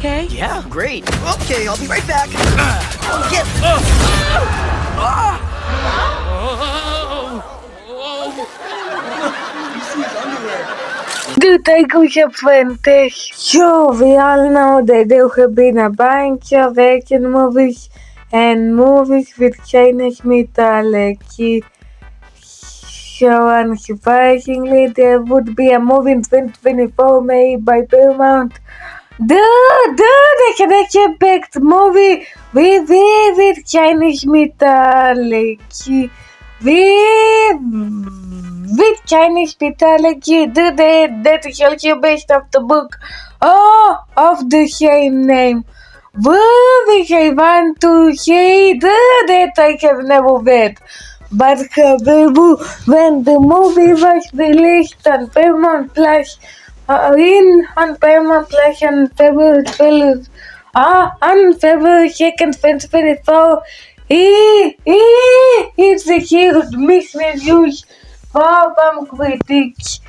okay? Yeah, great. Okay, I'll be right back. Get... Do take us Apprentice. So we all know that there have been a bunch of action movies and movies with Chinese mythology. So unsurprisingly, there would be a movie in 2024 made by Paramount. The action-packed movie with Chinese mythology. With Chinese mythology, that is also based off the book of the same name. Which I want to say that I have never read. But however, when the movie was released on Paramount Plus, on Paramount Plus on February 12th, on February 2nd, 2024, it received mixed reviews from critics.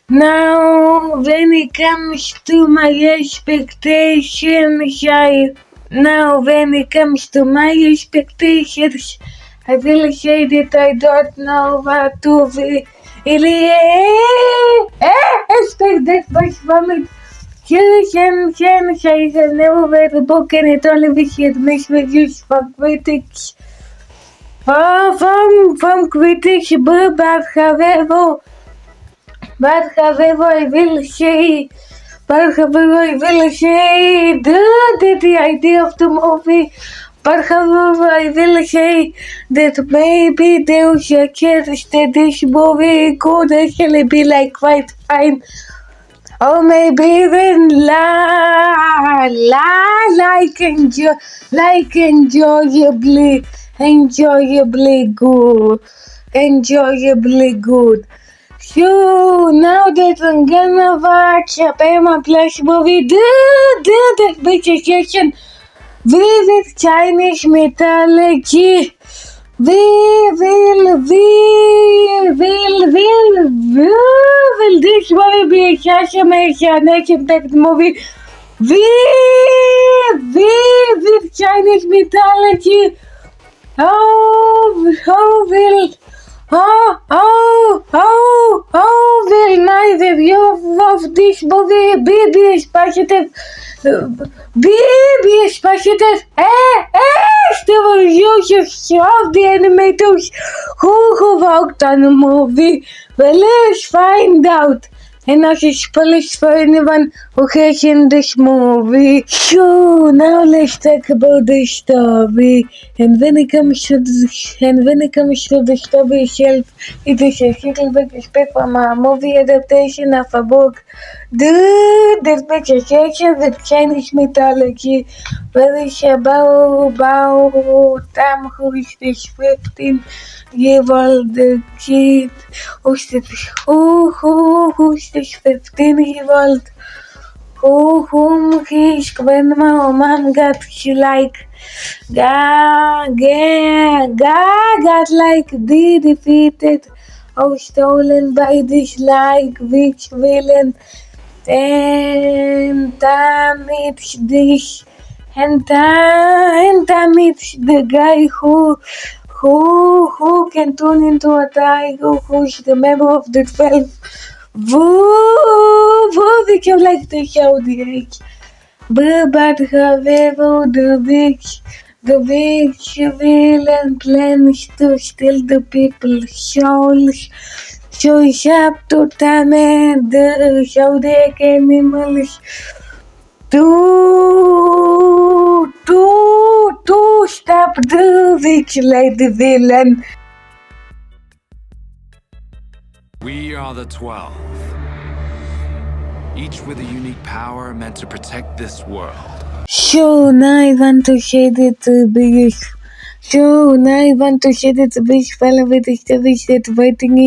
Now, when it comes to my expectations, I will say that I don't know what to really expect that much from it. Since I have never read the book and it only received mixed reviews from critics. From critics, but however, I will say that the idea of the movie. But however, I will say that maybe there's a chance that this movie could actually be like quite fine. Or maybe even enjoyably good. So now that I'm gonna watch a Paramount Plus movie, that big suggestion with Chinese mythology, will this movie be such a action-packed movie? With Chinese mythology, how will my review of this movie be positive? As the reviews of the animators who worked on the movie. Well, let's find out. And not a spoilers for anyone who has seen this movie. So now let's talk about the story. And when it comes to the story itself, it is a little bit from a movie adaptation of a book. That makes a section with Chinese mythology, where it's about who is this 15-year-old kid, who's this 15-year-old whom his grandma or mom got defeated or stolen by this rich villain. And meets the guy who can turn into a tiger, who's the member of the 12. Who became like the show the age. But however, the rich villain plans to steal the people's souls. So it's up to them and the zodiac animals to stop the rich lady villain. We are the 12, each with a unique power meant to protect this world. So now I want to say that the big fella with the story that writing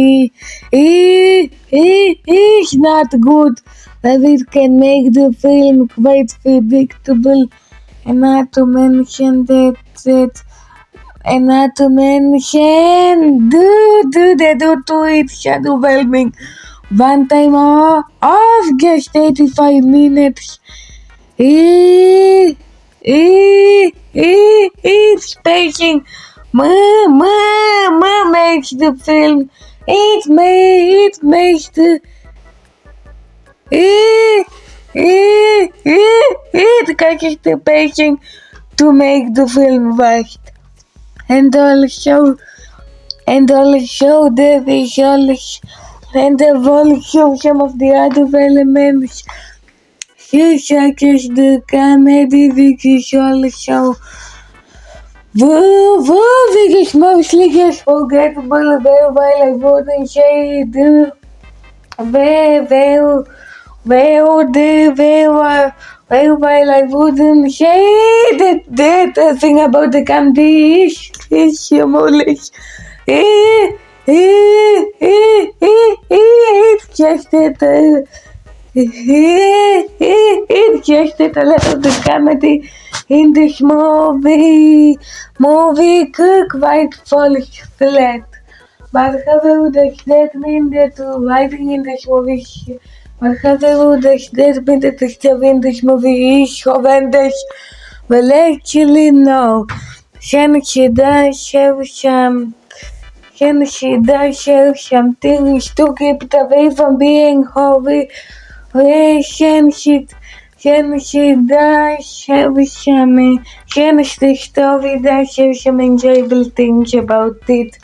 is not good. But it can make the film quite predictable, and not to mention they do it shadowwhelming. One time off just 85 minutes. It's pacing. Makes the film. It makes the. It catches the pacing to make the film fast. And also the visuals, and also some of the other elements, such as the comedy, which is also which is mostly just forgettable, while I wouldn't say the while I wouldn't say that the thing about the comedy is humorless. It's just that it's just that a lot of the comedy in this movie could quite fall flat. But however, does that mean that writing in this movie but however, does that mean that the story in this movie is horrendous? Well, actually, no. Since she does have some things to keep it away from being horror, since the story does have some enjoyable things about it.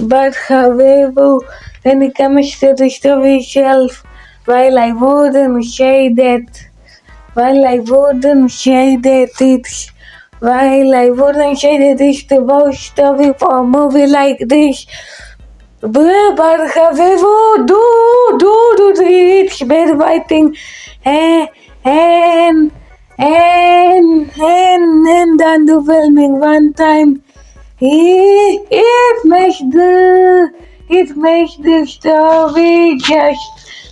But however, when it comes to the story itself, while I wouldn't say that it's the worst story for a movie like this, but however, it's bad writing and underwhelming one time. It makes the story just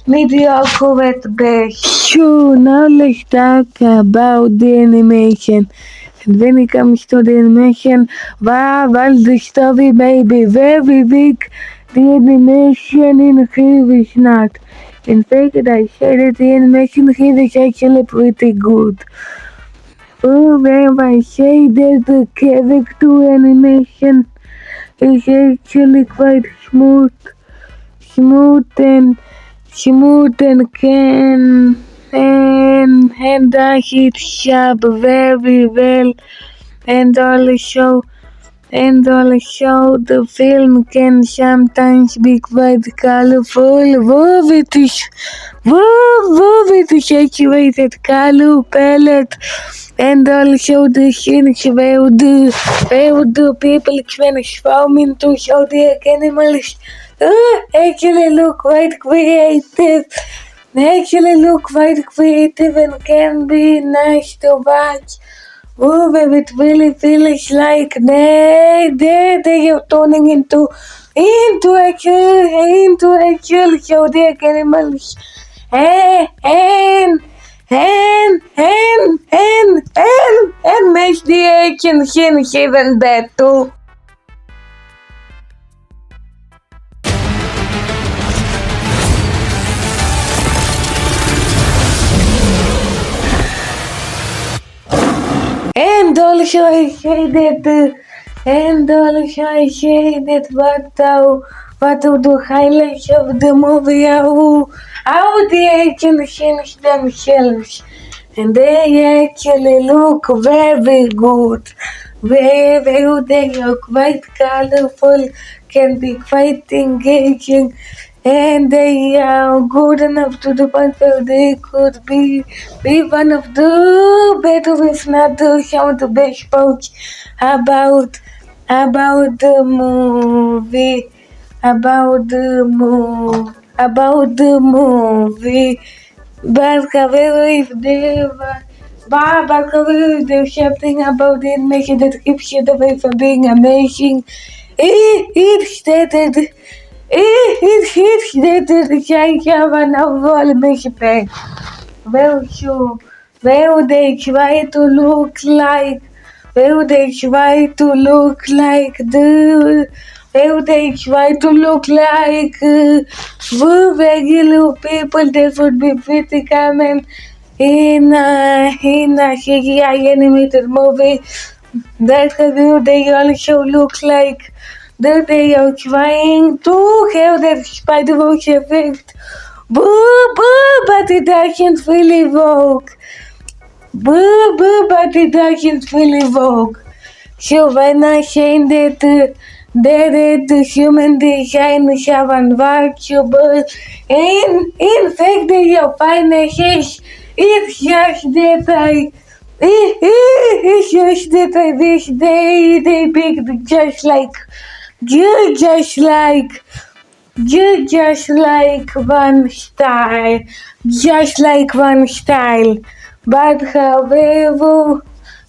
mediocre at best. So now let's talk about the animation. And when it comes to the animation, while the story may be very weak, the animation in here is not. In fact, I say that the animation here is actually pretty good. When I say that the character animation is actually quite smooth and does its job very well, and also the film can sometimes be quite colorful, with its saturated color palette, and also the scenes where the people transform to zodiac animals actually look quite creative. And can be nice to watch. Where it really feels like they are turning into actual zodiac animals. And makes the action scenes even better. And also I say that what are the highlights of the movie are the action scenes themselves. And they actually look very good. Where they are quite colorful, can be quite engaging, and they are good enough to the point where they could be one of the better, if not some of the best parts about the movie. But however, if there's something about the animation that keeps it away from being amazing, it's that I have an overall amazing plan. Well, they try to look like regular people that would be pretty common in a CGI animated movie that they also look like that they are trying to have that Spider-Verse effect. But it doesn't really work. But it doesn't really work. So when I say that the human designs are unwatchable, in fact they are fine as is, it's just that I wish they picked just like one style, but however,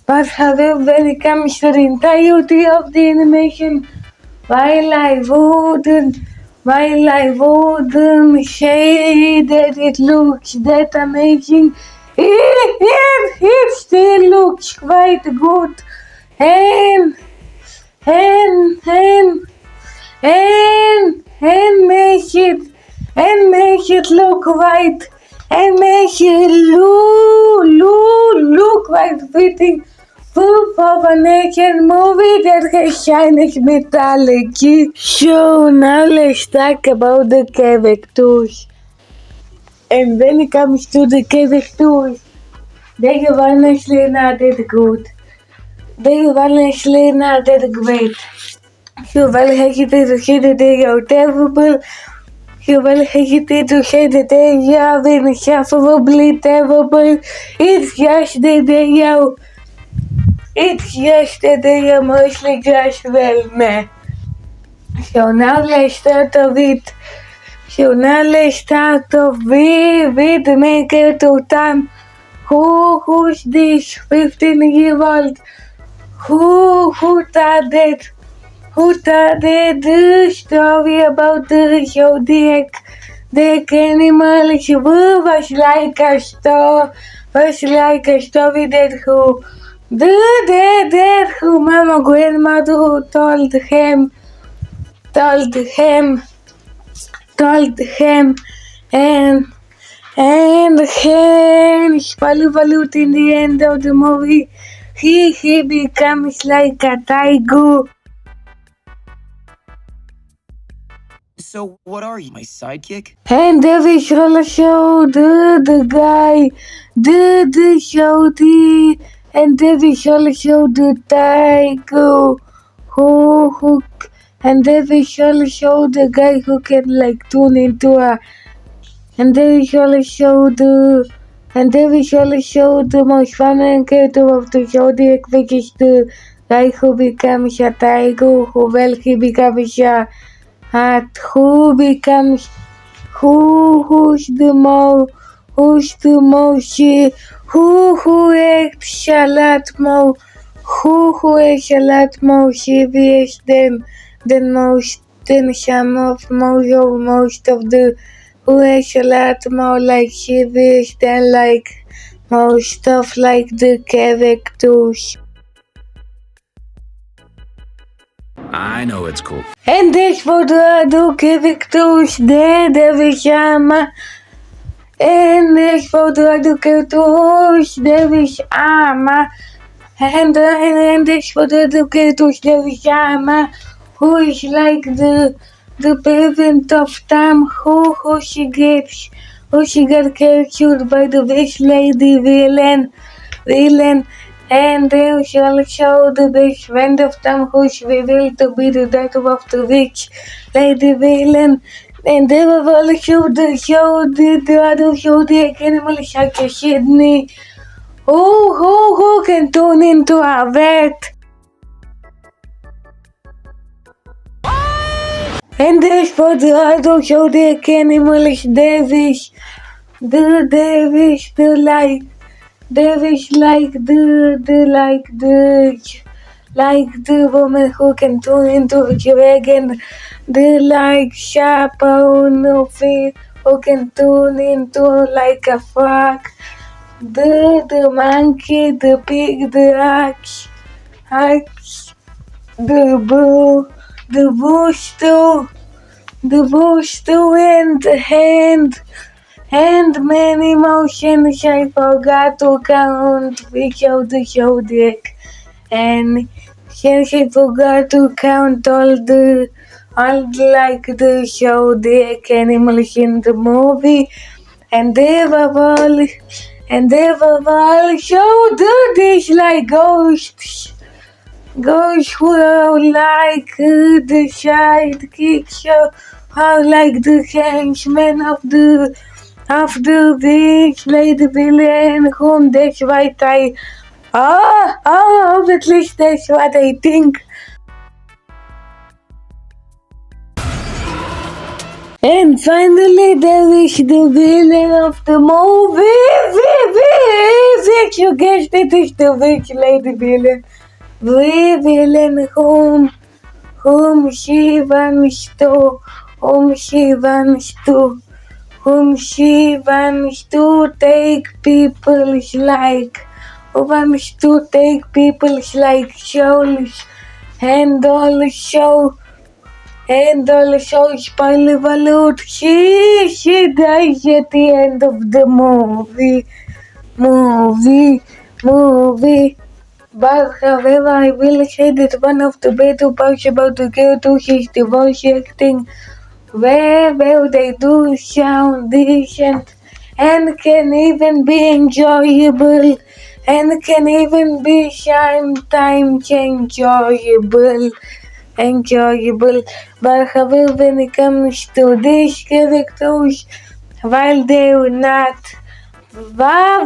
when it comes to the entirety of the animation, while I wouldn't say that it looks that amazing, it still looks quite good, and and and make it look right, and make it look quite fitting for an action movie that has Chinese mythology. So now let's talk about the characters. And when it comes to the characters, they are honestly not that good. They are honestly not that great. You will hesitate to say that they are terrible. You will hesitate to say that they are insufferably terrible. It's just that they are mostly just well meh. So now let's start off with the main character Tom. Who's this 15-year-old? Who thought the story about the zodiac animals was like a story that who mama grandmother told him and Spaluvalut in the end of the movie he becomes like a tiger. So, what are you, my sidekick? And the visual show the guy the show and the visual show the tiger who and the visual show the guy who can like tune into a and the visual show the most prominent character of the zodiac, which is the guy who becomes a tiger, he becomes who's the most who acts a lot more serious than some of most of the who acts a lot more like serious than like most of like the characters. I know it's cool. And this for the other characters, there is Amma. And this for the other characters, there is Amma. And this for the other characters, there is Amma, who is like the parent of Tom, who she got captured by the witch lady villain. And there is also the best friend of Tom, who's revealed to be the daughter of the witch lady villain. And there was also the other zodiac animals such as Sydney, who can turn into a vet. And there's for the other zodiac animals, there is the woman who can turn into a dragon, the chaperone who can turn into like a frog, the monkey, the pig, the ox, the bull, the booster, and and many emotions I forgot to count without the zodiac. And since I forgot to count all like the zodiac animals in the movie, and they were all so dirty like ghosts. Ghosts were like the sidekicks, so how like the henchmen of the witch lady villain whom that's what at least that's what I think. And finally, there is the villain of the movie. Which you guessed it is the witch lady villain. The villain whom she wants to take people's who wants to take people's souls, and also spoiler alert, she dies at the end of the movie. But however, I will say that one of the better parts about the characters is the voice acting, where they do sound decent and can even be enjoyable and can even be sometimes enjoyable. But however, when it comes to these characters, while they're not while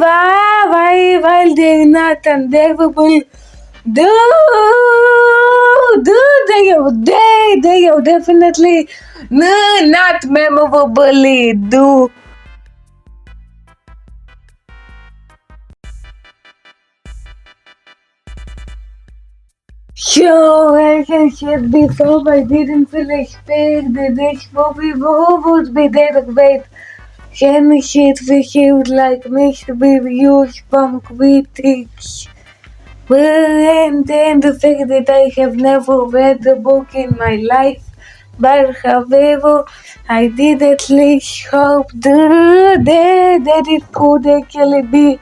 they're not unbearable, they are definitely not memorably do. So, as I said before, I didn't really expect that this movie would be that great. Some shit received like mixed reviews from critics. And then the fact that I have never read the book in my life, but however, I did at least hope that it could actually be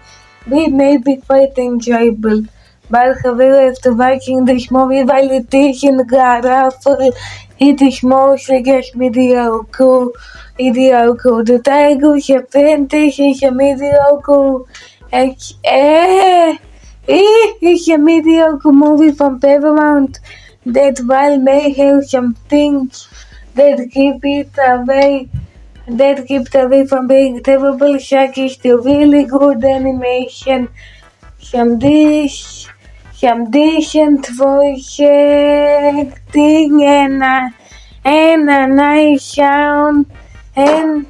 maybe quite enjoyable. But however, after watching this movie, while it is in god-awful, it is mostly just mediocre. The Tigers Apprentice is a mediocre. It's a mediocre movie from Paramount that while may have some things that keep it away from being terrible, such as the really good animation, some decent voice acting, and a nice sound, and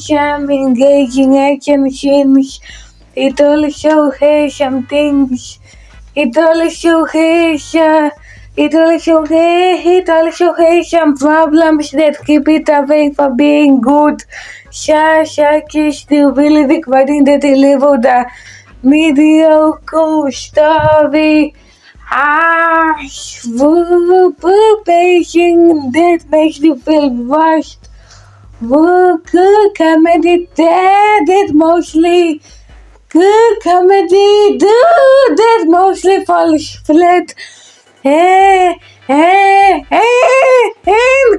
some engaging action scenes. It also has some things. It also has some problems that keep it away from being good. Such as the really recording that delivered a mediocre story. Pacing that makes you feel rushed. Good comedy that mostly falls flat. And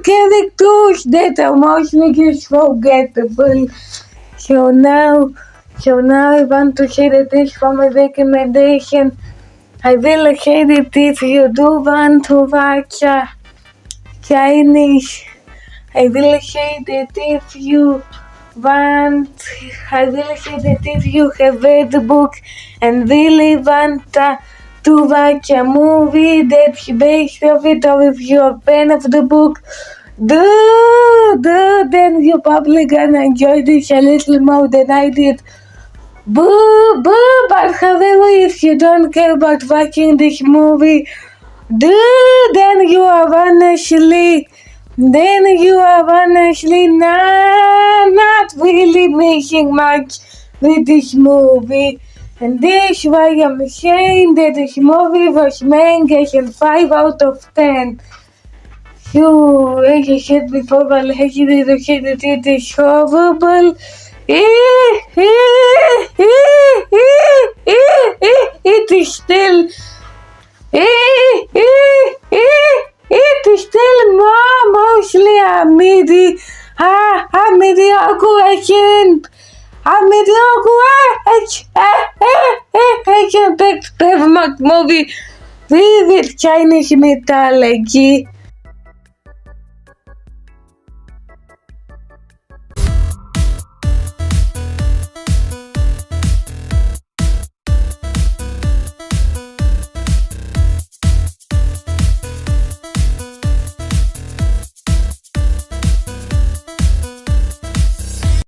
characters that are mostly just forgettable. So now I want to say that this for my recommendation. I will say that if you do want to watch Chinese, I will say that if you have read the book and really want to watch a movie that's based off it, or if you're a fan of the book, then you're probably gonna enjoy this a little more than I did. But however, if you don't care about watching this movie, then you are honestly not really missing much with this movie. And this why I'm saying that this movie was made as a 5 out of 10. You, like I said before, it is horrible. It is still, it is still mostly a mediocre action. A mediocre action Paramount movie with Chinese mythology.